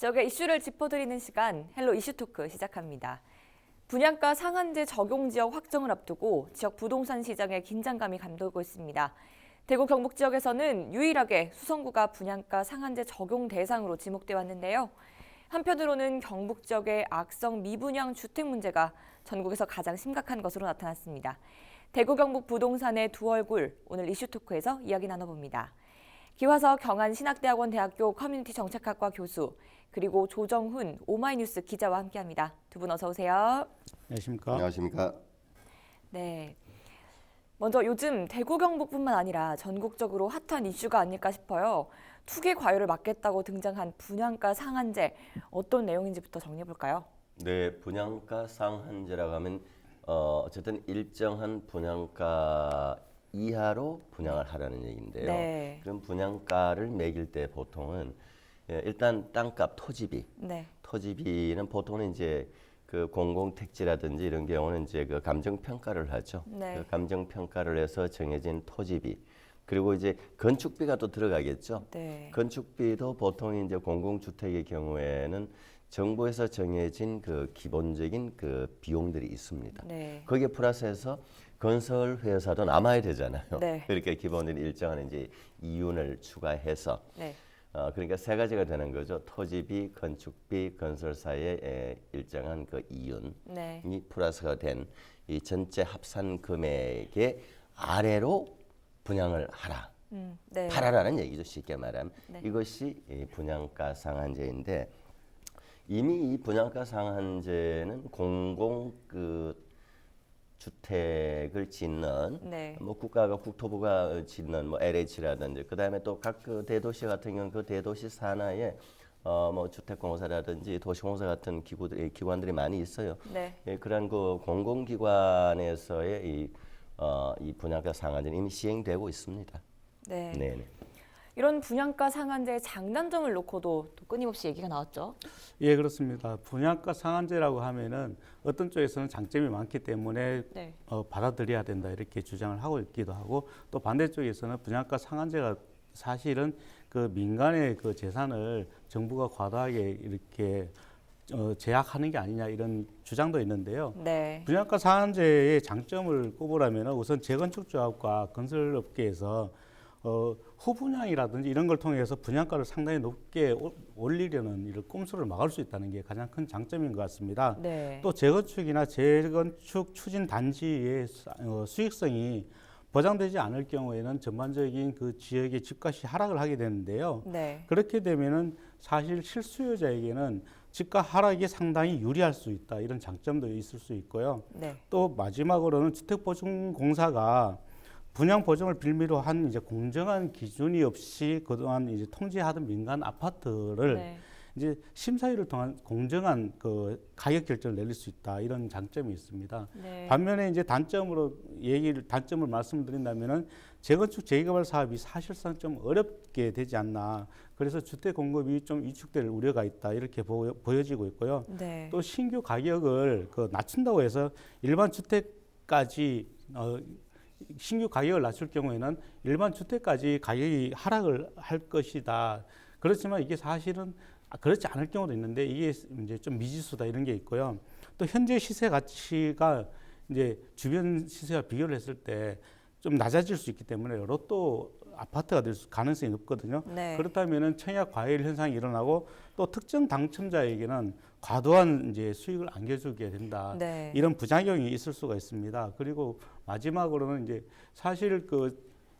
지역의 이슈를 짚어드리는 시간 헬로 이슈토크 시작합니다. 분양가 상한제 적용 지역 확정을 앞두고 지역 부동산 시장에 긴장감이 감돌고 있습니다. 대구 경북 지역에서는 유일하게 수성구가 분양가 상한제 적용 대상으로 지목돼 왔는데요. 한편으로는 경북 지역의 악성 미분양 주택 문제가 전국에서 가장 심각한 것으로 나타났습니다. 대구 경북 부동산의 두 얼굴, 오늘 이슈토크에서 이야기 나눠봅니다. 기화석 경안신학대학원 대학교 커뮤니티 정책학과 교수, 그리고 조정훈 오마이뉴스 기자와 함께합니다. 두 분 어서 오세요. 안녕하십니까? 안녕하십니까? 네. 먼저 요즘 대구 경북뿐만 아니라 전국적으로 핫한 이슈가 아닐까 싶어요. 투기 과열을 막겠다고 등장한 분양가 상한제, 어떤 내용인지부터 정리해 볼까요? 네, 분양가 상한제라고 하면 어쨌든 일정한 분양가 이하로 분양을 하라는 얘기인데요. 네. 그럼 분양가를 매길 때 보통은 일단 땅값, 토지비. 네. 토지비는 보통은 이제 그 공공택지라든지 이런 경우는 이제 그 감정평가를 하죠. 네. 그 감정평가를 해서 정해진 토지비. 그리고 이제 건축비가 또 들어가겠죠. 네. 건축비도 보통 이제 공공주택의 경우에는 정부에서 정해진 그 기본적인 그 비용들이 있습니다. 네. 거기에 플러스해서 건설 회사도 남아야 되잖아요. 네. 그렇게 기본적인 일정한 이제 이윤을 추가해서 네. 그러니까 세 가지가 되는 거죠. 토지비, 건축비, 건설사의 일정한 그 이윤이 네. 플러스가 된 이 전체 합산 금액의 아래로 분양을 하라. 네. 팔아라는 얘기죠. 쉽게 말하면. 네. 이것이 이 분양가 상한제인데 이미 이 분양가 상한제는 공공 그 주택을 짓는 네. 뭐 국가가 국토부가 짓는 뭐 LH라든지 그다음에 또 각 그 대도시 같은 경우는 그 대도시 산하에 뭐 주택공사라든지 도시공사 같은 기관들이 많이 있어요. 네. 예, 그런 그 공공기관에서의 이 분양가 상한제는 이미 시행되고 있습니다. 네. 네네. 이런 분양가 상한제의 장단점을 놓고도 또 끊임없이 얘기가 나왔죠. 예, 그렇습니다. 분양가 상한제라고 하면은 어떤 쪽에서는 장점이 많기 때문에 네. 받아들여야 된다 이렇게 주장을 하고 있기도 하고 또 반대쪽에서는 분양가 상한제가 사실은 그 민간의 그 재산을 정부가 과다하게 이렇게 제약하는 게 아니냐 이런 주장도 있는데요. 네. 분양가 상한제의 장점을 꼽으라면 우선 재건축조합과 건설업계에서 후분양이라든지 이런 걸 통해서 분양가를 상당히 높게 올리려는 이런 꼼수를 막을 수 있다는 게 가장 큰 장점인 것 같습니다. 네. 또 재건축이나 재건축 추진 단지의 수익성이 보장되지 않을 경우에는 전반적인 그 지역의 집값이 하락을 하게 되는데요. 네. 그렇게 되면은 사실 실수요자에게는 집가 하락이 상당히 유리할 수 있다 이런 장점도 있을 수 있고요. 네. 또 마지막으로는 주택보증공사가 분양 보증을 빌미로 한 이제 공정한 기준이 없이 그동안 이제 통제하던 민간 아파트를 네. 이제 심사위를 통한 공정한 그 가격 결정을 내릴 수 있다 이런 장점이 있습니다. 네. 반면에 이제 단점을 말씀드린다면은 재건축 재개발 사업이 사실상 좀 어렵게 되지 않나. 그래서 주택 공급이 좀 위축될 우려가 있다 이렇게 보여지고 있고요. 네. 또 신규 가격을 그 낮춘다고 해서 일반 주택까지 신규 가격을 낮출 경우에는 일반 주택까지 가격이 하락을 할 것이다. 그렇지만 이게 사실은 그렇지 않을 경우도 있는데 이게 이제 좀 미지수다 이런 게 있고요. 또 현재 시세 가치가 이제 주변 시세와 비교를 했을 때 좀 낮아질 수 있기 때문에 로또 아파트가 될 가능성이 높거든요. 네. 그렇다면은 청약 과열 현상이 일어나고 또 특정 당첨자에게는 과도한 이제 수익을 안겨주게 된다. 네. 이런 부작용이 있을 수가 있습니다. 그리고 마지막으로는 이제 사실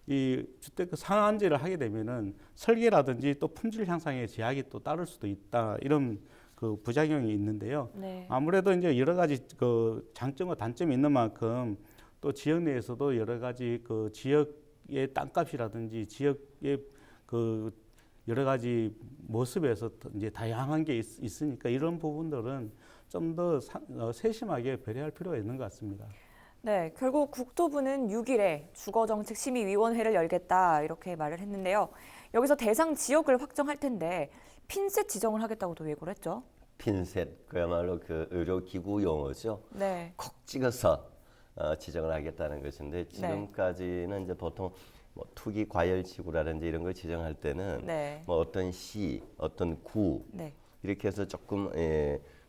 이 주택 상한제를 하게 되면은 설계라든지 또 품질 향상에 제약이 또 따를 수도 있다. 이런 그 부작용이 있는데요. 네. 아무래도 이제 여러 가지 그 장점과 단점이 있는 만큼 또 지역 내에서도 여러 가지 그 지역의 땅값이라든지 지역의 그 여러 가지 모습에서 이제 다양한 게 있으니까 이런 부분들은 좀 더 세심하게 배려할 필요가 있는 것 같습니다. 네, 결국 국토부는 6일에 주거정책심의위원회를 열겠다 이렇게 말을 했는데요. 여기서 대상 지역을 확정할 텐데 핀셋 지정을 하겠다고도 예고를 했죠. 핀셋 그야말로 그 의료기구 용어죠. 네. 콕 찍어서 지정을 하겠다는 것인데 지금까지는 이제 보통 뭐 투기 과열 지구라든지 이런 걸 지정할 때는 네. 뭐 어떤 시, 어떤 구, 네. 이렇게 해서 조금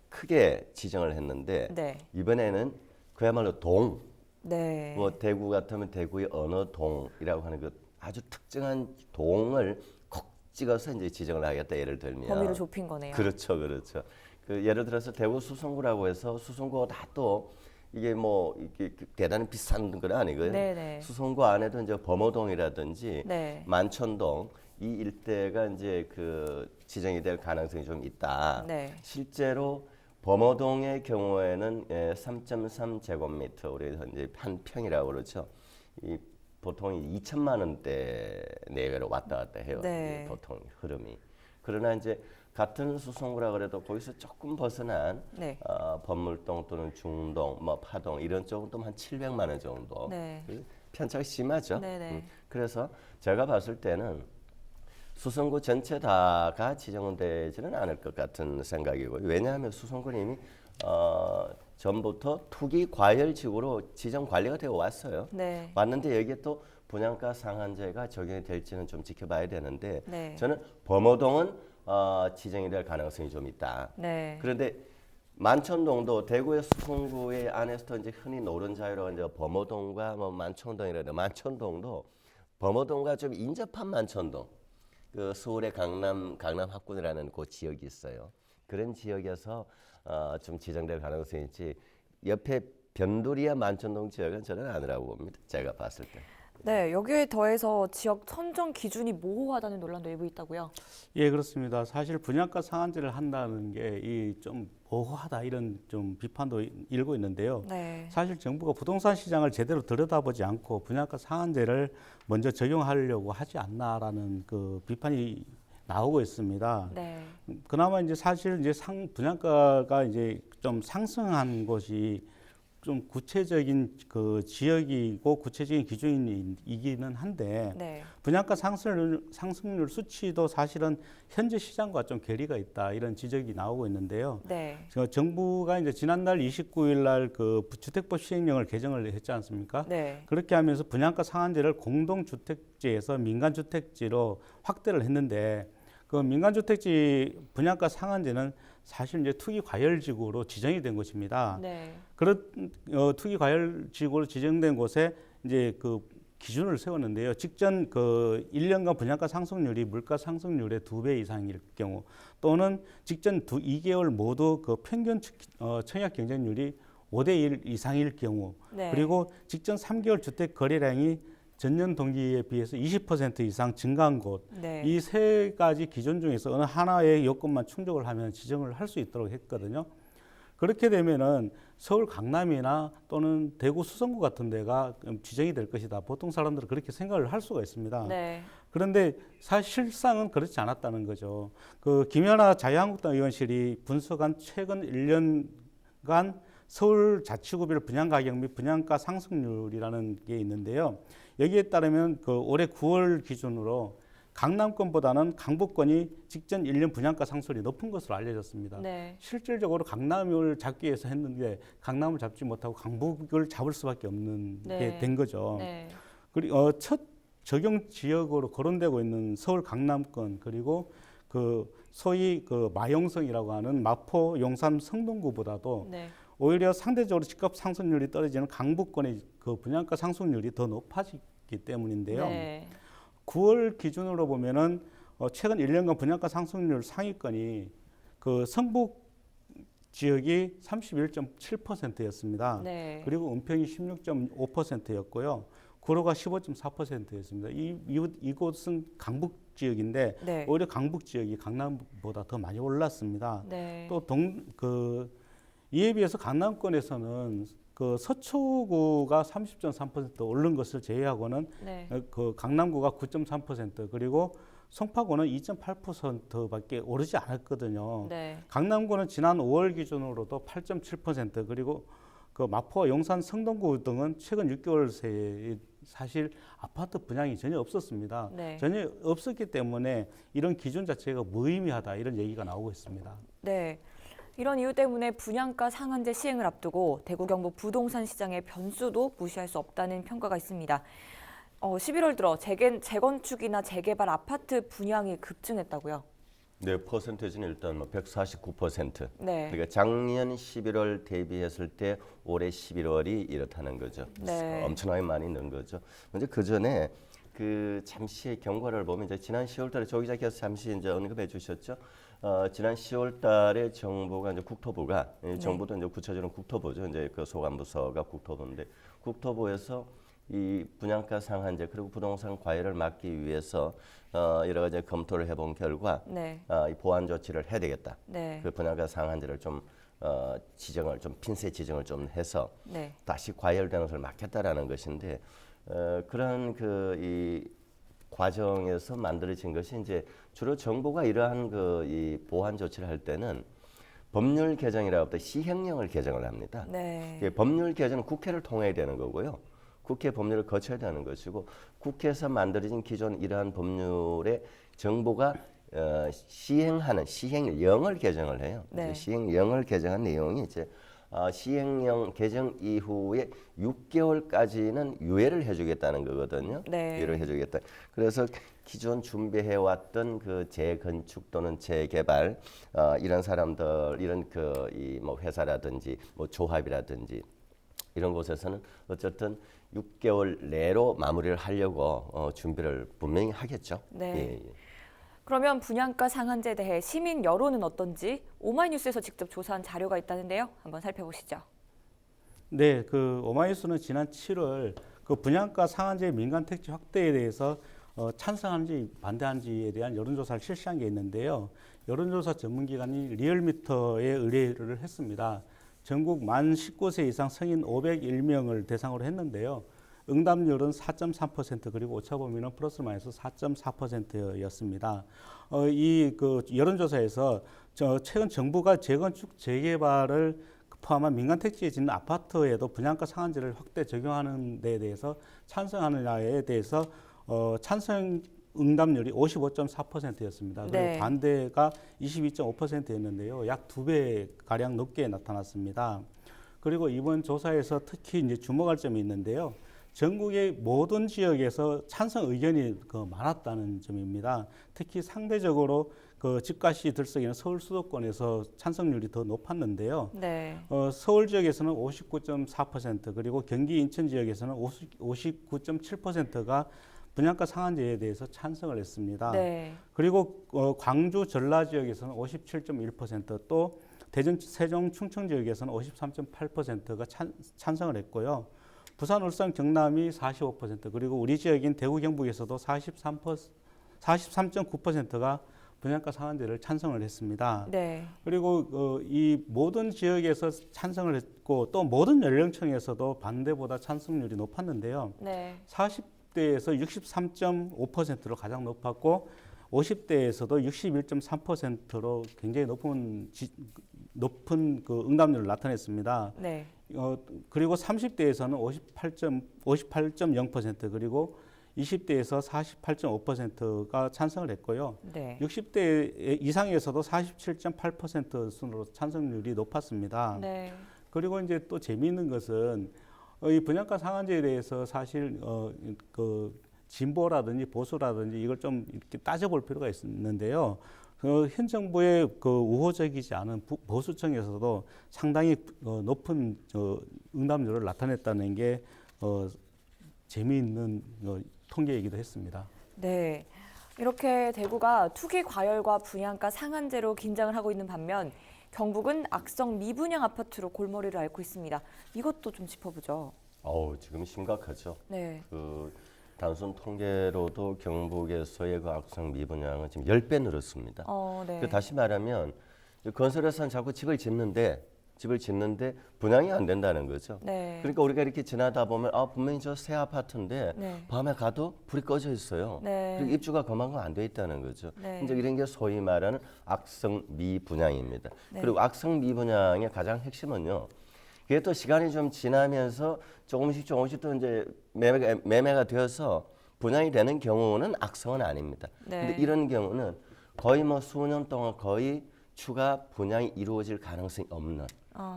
크게 지정을 했는데 네. 이번에는 그야말로 동, 네. 뭐 대구 같으면 대구의 어느 동이라고 하는 그 아주 특정한 동을 콕 찍어서 이제 지정을 하겠다. 예를 들면 범위를 좁힌 거네요. 그렇죠, 그렇죠. 그 예를 들어서 대구 수성구라고 해서 수성구가 다 또 이게 뭐 이게 대단히 비싼 건 아니고요. 네네. 수성구 안에도 이제 범어동이라든지 네. 만천동 이 일대가 이제 그 지정이 될 가능성이 좀 있다. 네. 실제로 범어동의 경우에는 3.3제곱미터 우리 이제 한 평이라고 그러죠. 이 보통 2천만 원대 내외로 왔다 갔다 해요. 네. 이제 보통 흐름이. 그러나 이제 같은 수성구라 그래도 거기서 조금 벗어난 네. 범물동 또는 중동, 뭐 파동 이런 쪽은 또 한 700만 원 정도. 네. 편차가 심하죠. 네네. 그래서 제가 봤을 때는 수성구 전체 다가 지정되지는 않을 것 같은 생각이고요. 왜냐하면 수성구는 이미 전부터 투기 과열지구로 지정 관리가 되어 왔어요. 네. 왔는데 여기에 또 분양가 상한제가 적용이 될지는 좀 지켜봐야 되는데 네. 저는 범어동은 지정이 될 가능성이 좀 있다. 네. 그런데 만천동도 대구의 수성구의 안에서도 이제 흔히 노른자유로 이제 범어동과 뭐 만천동이라는 만천동도 범어동과 좀 인접한 만천동. 그 서울의 강남 학군이라는 그 지역이 있어요. 그런 지역에서 좀 지정될 가능성이 있지. 옆에 변두리와 만천동 지역은 저는 아니라고 봅니다. 제가 봤을 때. 네, 여기에 더해서 지역 선정 기준이 모호하다는 논란도 일부 있다고요. 예, 그렇습니다. 사실 분양가 상한제를 한다는 게 이 좀 모호하다 이런 좀 비판도 일고 있는데요. 네. 사실 정부가 부동산 시장을 제대로 들여다보지 않고 분양가 상한제를 먼저 적용하려고 하지 않나라는 그 비판이 나오고 있습니다. 네. 그나마 이제 사실 이제 분양가가 이제 좀 상승한 곳이 좀 구체적인 그 지역이고 구체적인 기준이기는 한데 네. 분양가 상승률 수치도 사실은 현재 시장과 좀 괴리가 있다 이런 지적이 나오고 있는데요. 네. 정부가 이제 지난달 29일 날 그 주택법 시행령을 개정을 했지 않습니까? 네. 그렇게 하면서 분양가 상한제를 공동주택지에서 민간주택지로 확대를 했는데 그 민간주택지 분양가 상한제는 사실 이제 투기 과열지구로 지정이 된 것입니다. 네. 그런 투기 과열지구로 지정된 곳에 이제 그 기준을 세웠는데요. 직전 그 1년간 분양가 상승률이 물가 상승률의 2배 이상일 경우 또는 직전 2개월 모두 그 평균 청약 경쟁률이 5대1 이상일 경우 네. 그리고 직전 3개월 주택 거래량이 전년 동기에 비해서 20% 이상 증가한 곳, 네. 이 세 가지 기준 중에서 어느 하나의 요건만 충족을 하면 지정을 할 수 있도록 했거든요. 그렇게 되면은 서울 강남이나 또는 대구 수성구 같은 데가 지정이 될 것이다. 보통 사람들은 그렇게 생각을 할 수가 있습니다. 네. 그런데 사실상은 그렇지 않았다는 거죠. 그 김연아 자유한국당 의원실이 분석한 최근 1년간 서울 자치구별 분양가격 및 분양가 상승률이라는 게 있는데요. 여기에 따르면 그 올해 9월 기준으로 강남권보다는 강북권이 직전 1년 분양가 상승률이 높은 것으로 알려졌습니다. 네. 실질적으로 강남을 잡기 위해서 했는데 강남을 잡지 못하고 강북을 잡을 수밖에 없는 네. 게 된 거죠. 네. 그리고 첫 적용 지역으로 거론되고 있는 서울 강남권 그리고 그 소위 그 마용성이라고 하는 마포, 용산, 성동구보다도 네. 오히려 상대적으로 집값 상승률이 떨어지는 강북권의 그 분양가 상승률이 더 높아지기 때문인데요. 네. 9월 기준으로 보면은 최근 1년간 분양가 상승률 상위권이 그 성북 지역이 31.7%였습니다. 네. 그리고 은평이 16.5%였고요. 구로가 15.4%였습니다. 이곳은 강북 지역인데 네. 오히려 강북 지역이 강남보다 더 많이 올랐습니다. 네. 또 이에 비해서 강남권에서는 그 서초구가 30.3% 오른 것을 제외하고는 네. 그 강남구가 9.3% 그리고 송파구는 2.8%밖에 오르지 않았거든요. 네. 강남구는 지난 5월 기준으로도 8.7% 그리고 그 마포, 용산, 성동구 등은 최근 6개월 새에 사실 아파트 분양이 전혀 없었습니다. 네. 전혀 없었기 때문에 이런 기준 자체가 무의미하다 이런 얘기가 나오고 있습니다. 네. 이런 이유 때문에 분양가 상한제 시행을 앞두고 대구 경북 부동산 시장의 변수도 무시할 수 없다는 평가가 있습니다. 11월 들어 재건축이나 재개발 아파트 분양이 급증했다고요? 네, 퍼센테이지는 일단 뭐 149%. 네. 그러니까 작년 11월 대비했을 때 올해 11월이 이렇다는 거죠. 네. 엄청나게 많이 는 거죠. 먼저 그 전에 그 잠시 경과를 보면 이제 지난 10월달에 조 기자께서 잠시 이제 언급해 주셨죠. 지난 10월달에 정부가 이제 국토부가 정부도 이제 구체적으로 국토부죠. 이제 그 소관부서가 국토부인데 국토부에서 이 분양가 상한제 그리고 부동산 과열을 막기 위해서 여러 가지 검토를 해본 결과 네. 이 보완 조치를 해야 되겠다. 네. 그 분양가 상한제를 좀 지정을 좀 핀셋 지정을 좀 해서 네. 다시 과열되는 것을 막겠다라는 것인데 그런 그 이 과정에서 만들어진 것이 이제 주로 정부가 이러한 그 이 보완 조치를 할 때는 법률 개정이라고 할 때 시행령을 개정을 합니다. 네. 법률 개정은 국회를 통해야 되는 거고요. 국회 법률을 거쳐야 되는 것이고 국회에서 만들어진 기존 이러한 법률에 정부가 시행하는 시행령을 개정을 해요. 네. 시행령을 개정한 내용이 이제 시행령 개정 이후에 6개월까지는 유예를 해주겠다는 거거든요. 네. 유예를 해주겠다. 그래서 기존 준비해왔던 그 재건축 또는 재개발 이런 사람들 이런 그 이 뭐 회사라든지 뭐 조합이라든지 이런 곳에서는 어쨌든 6개월 내로 마무리를 하려고 준비를 분명히 하겠죠. 네. 예, 예. 그러면 분양가 상한제에 대해 시민 여론은 어떤지 오마이뉴스에서 직접 조사한 자료가 있다는데요. 한번 살펴보시죠. 네, 그 오마이뉴스는 지난 7월 그 분양가 상한제 민간 택지 확대에 대해서 찬성하는지 반대하는지에 대한 여론조사를 실시한 게 있는데요. 여론조사 전문기관인 리얼미터에 의뢰를 했습니다. 전국 만 19세 이상 성인 501명을 대상으로 했는데요. 응답률은 4.3% 그리고 오차 범위는 플러스 마이너스 4.4%였습니다. 이 그 여론조사에서 최근 정부가 재건축 재개발을 포함한 민간 택지에 짓는 아파트에도 분양가 상한제를 확대 적용하는 데 대해서 찬성하느냐에 대해서 찬성 응답률이 55.4%였습니다. 그리고 네. 반대가 22.5%였는데요. 약 2배 가량 높게 나타났습니다. 그리고 이번 조사에서 특히 이제 주목할 점이 있는데요. 전국의 모든 지역에서 찬성 의견이 많았다는 점입니다. 특히 상대적으로 그 집값이 들썩이는 서울 수도권에서 찬성률이 더 높았는데요. 네. 서울 지역에서는 59.4% 그리고 경기 인천 지역에서는 59.7%가 분양가 상한제에 대해서 찬성을 했습니다. 네. 그리고 광주 전라 지역에서는 57.1% 또 대전 세종 충청 지역에서는 53.8%가 찬성을 했고요. 부산 울산 경남이 45% 그리고 우리 지역인 대구 경북에서도 43.9%가 분양가 상한제를 찬성을 했습니다. 네. 그리고 이 모든 지역에서 찬성을 했고 또 모든 연령층에서도 반대보다 찬성률이 높았는데요. 네. 40대에서 63.5%로 가장 높았고 50대에서도 61.3%로 굉장히 높은 그 응답률을 나타냈습니다. 네. 그리고 30대에서는 58.0% 그리고 20대에서 48.5%가 찬성을 했고요. 네. 60대 이상에서도 47.8% 순으로 찬성률이 높았습니다. 네. 그리고 이제 또 재미있는 것은 이 분양가 상한제에 대해서 사실 그 진보라든지 보수라든지 이걸 좀 이렇게 따져볼 필요가 있는데요. 현 정부의 그 우호적이지 않은 보수층에서도 상당히 높은 응답률을 나타냈다는 게 재미있는 통계이기도 했습니다. 네. 이렇게 대구가 투기 과열과 분양가 상한제로 긴장을 하고 있는 반면 경북은 악성 미분양 아파트로 골머리를 앓고 있습니다. 이것도 좀 짚어보죠. 지금 심각하죠. 네. 그 단순 통계로도 경북에서의 그 악성 미분양은 지금 10배 늘었습니다. 네. 그 다시 말하면 건설회사는 자꾸 집을 짓는데 분양이 안 된다는 거죠. 네. 그러니까 우리가 이렇게 지나다 보면 분명히 저 새 아파트인데 네. 밤에 가도 불이 꺼져 있어요. 네. 그리고 입주가 그만큼 안 돼 있다는 거죠. 네. 이제 이런 게 소위 말하는 악성 미분양입니다. 네. 그리고 악성 미분양의 가장 핵심은요. 그게 또 시간이 좀 지나면서 조금씩 또 이제 매매가 되어서 분양이 되는 경우는 악성은 아닙니다. 네. 근데 이런 경우는 거의 뭐 수년 동안 거의 추가 분양이 이루어질 가능성이 없는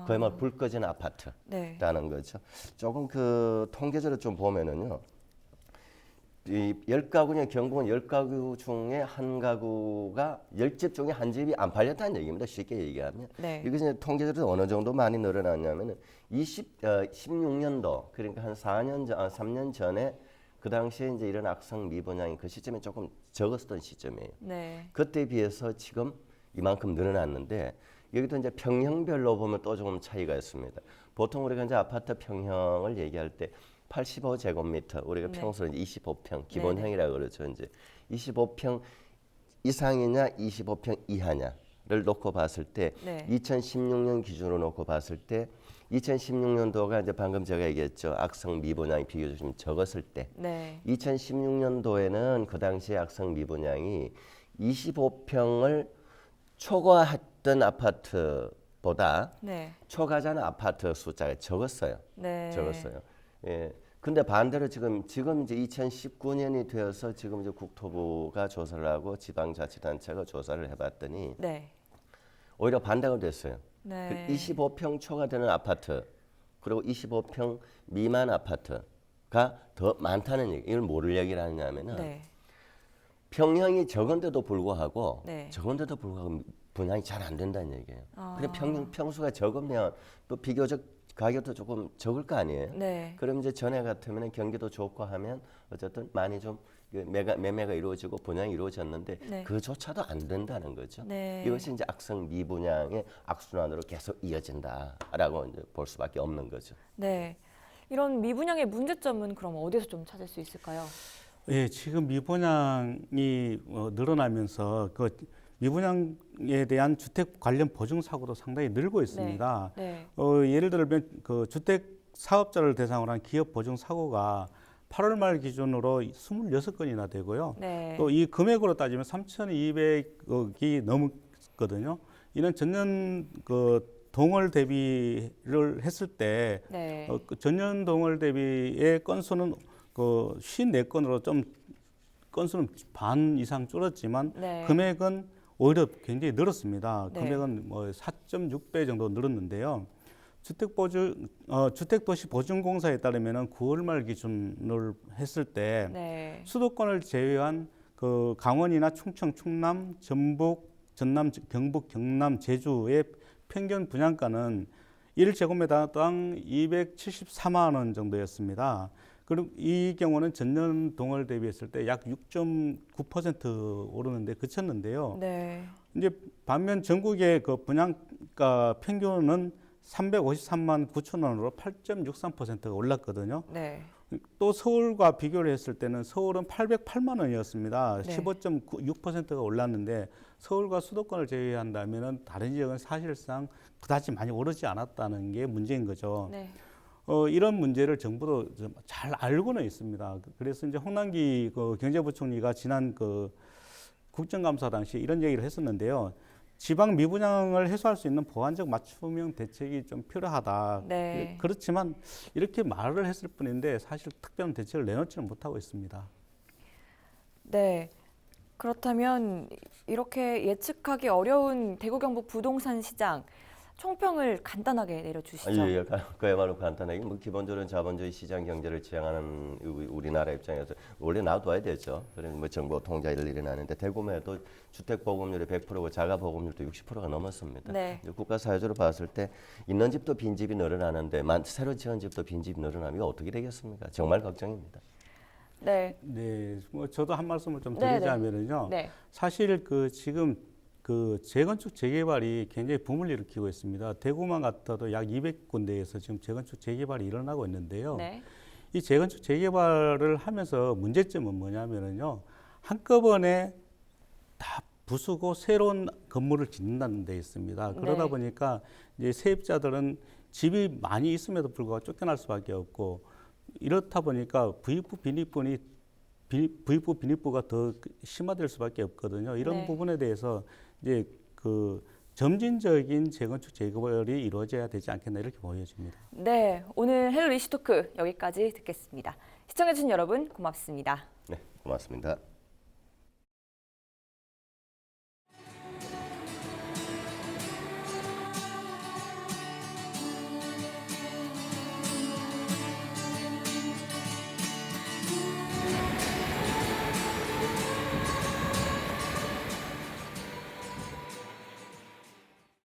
거의 뭐 불 꺼진 아파트라는 네. 거죠. 조금 그 통계적으로 좀 보면은요. 이 10가구냐 경북은 10가구 중에 한 가구가 10집 중에 한 집이 안 팔렸다는 얘기입니다. 쉽게 얘기하면. 네. 이게 이제 통계적으로 어느 정도 많이 늘어났냐면은 16년도 그러니까 한 3년 전에 그 당시에 이제 이런 악성 미분양이 그 시점에 조금 적었던 시점이에요. 네. 그때에 비해서 지금 이만큼 늘어났는데 여기도 이제 평형별로 보면 또 조금 차이가 있습니다. 보통 우리가 이제 아파트 평형을 얘기할 때 85제곱미터 우리가 네. 평소에 이제 25평 기본형이라고 그러죠. 이제 25평 이상이냐 25평 이하냐를 놓고 봤을 때 네. 2016년 기준으로 놓고 봤을 때 2016년도가 이제 방금 제가 얘기했죠. 악성 미분양이 비교적 좀 적었을 때 네. 2016년도에는 그 당시에 악성 미분양이 25평을 초과했던 아파트보다 네. 초과하는 아파트 숫자가 적었어요. 네. 적었어요. 예. 근데 반대로 지금 이제 2019년이 되어서 지금 이제 국토부가 조사를 하고 지방자치단체가 조사를 해봤더니 네. 오히려 반대가 됐어요. 네. 그 25평 초과되는 아파트 그리고 25평 미만 아파트가 더 많다는 얘기. 이걸 뭐를 얘기를 하냐면은 네. 평형이 적은데도 불구하고 네. 적은데도 불구하고 분양이 잘 안 된다는 얘기예요. 아. 근데 평수가 적으면 또 비교적 가격도 조금 적을 거 아니에요. 네. 그럼 이제 전에 같으면 경기도 좋고 하면 어쨌든 많이 좀 매매가 이루어지고 분양이 이루어졌는데 네. 그조차도 안 된다는 거죠. 네. 이것이 이제 악성 미분양의 악순환으로 계속 이어진다라고 이제 볼 수밖에 없는 거죠. 네. 이런 미분양의 문제점은 그럼 어디서 좀 찾을 수 있을까요? 예, 지금 미분양이 늘어나면서 그 미분양에 대한 주택 관련 보증 사고도 상당히 늘고 있습니다. 네. 예를 들면 그 주택 사업자를 대상으로 한 기업 보증 사고가 8월 말 기준으로 26건이나 되고요. 네. 또 이 금액으로 따지면 3,200억이 넘거든요. 이는 전년 그 동월 대비를 했을 때 네. 그 전년 동월 대비의 건수는 그 54건으로 좀 건수는 반 이상 줄었지만 네. 금액은 오히려 굉장히 늘었습니다. 네. 금액은 뭐 4.6배 정도 늘었는데요. 주택도시보증공사에 따르면은 9월 말 기준을 했을 때 네. 수도권을 제외한 그 강원이나 충청, 충남, 전북, 전남, 경북, 경남, 제주의 평균 분양가는 1제곱미터당 274만 원 정도였습니다. 그리고 이 경우는 전년 동월 대비했을 때 약 6.9% 오르는데 그쳤는데요. 네. 이제 반면 전국의 그 분양가 평균은 353만 9천 원으로 8.63%가 올랐거든요. 네. 또 서울과 비교를 했을 때는 서울은 808만 원이었습니다. 네. 15.6%가 올랐는데 서울과 수도권을 제외한다면은 다른 지역은 사실상 그다지 많이 오르지 않았다는 게 문제인 거죠. 네. 이런 문제를 정부도 좀 잘 알고는 있습니다. 그래서 이제 홍남기 그 경제부총리가 지난 그 국정감사 당시 이런 얘기를 했었는데요. 지방 미분양을 해소할 수 있는 보완적 맞춤형 대책이 좀 필요하다. 네. 그렇지만 이렇게 말을 했을 뿐인데 사실 특별한 대책을 내놓지는 못하고 있습니다. 네. 그렇다면 이렇게 예측하기 어려운 대구 경북 부동산 시장 총평을 간단하게 내려주시죠. 예, 그야말로 간단하게 뭐 기본적으로 자본주의 시장 경제를 지향하는 우리나라 입장에서 원래 놔둬야 되죠. 그래서 뭐 정부 통제를 일어나는데 대구에도 주택 보급률이 100%고 자가 보급률도 60%가 넘었습니다. 네. 국가 사회적으로 봤을 때 있는 집도 빈집이 늘어나는데 새로 지은 집도 빈집이 늘어나면 이거 어떻게 되겠습니까? 정말 걱정입니다. 네. 네, 뭐 저도 한 말씀을 좀 네, 드리자면은요. 네. 사실 그 지금 그 재건축 재개발이 굉장히 붐을 일으키고 있습니다. 대구만 같아도 약 200군데에서 지금 재건축 재개발이 일어나고 있는데요. 네. 이 재건축 재개발을 하면서 문제점은 뭐냐면은요. 한꺼번에 다 부수고 새로운 건물을 짓는다는 데 있습니다. 그러다 네. 보니까 이제 세입자들은 집이 많이 있음에도 불구하고 쫓겨날 수밖에 없고 이렇다 보니까 부익부 빈익부가 더 심화될 수밖에 없거든요. 이런 네. 부분에 대해서 이제 그 점진적인 재건축 재개발이 이루어져야 되지 않겠나 이렇게 보여집니다. 네. 오늘 헬로 이슈토크 여기까지 듣겠습니다. 시청해주신 여러분 고맙습니다. 네, 고맙습니다.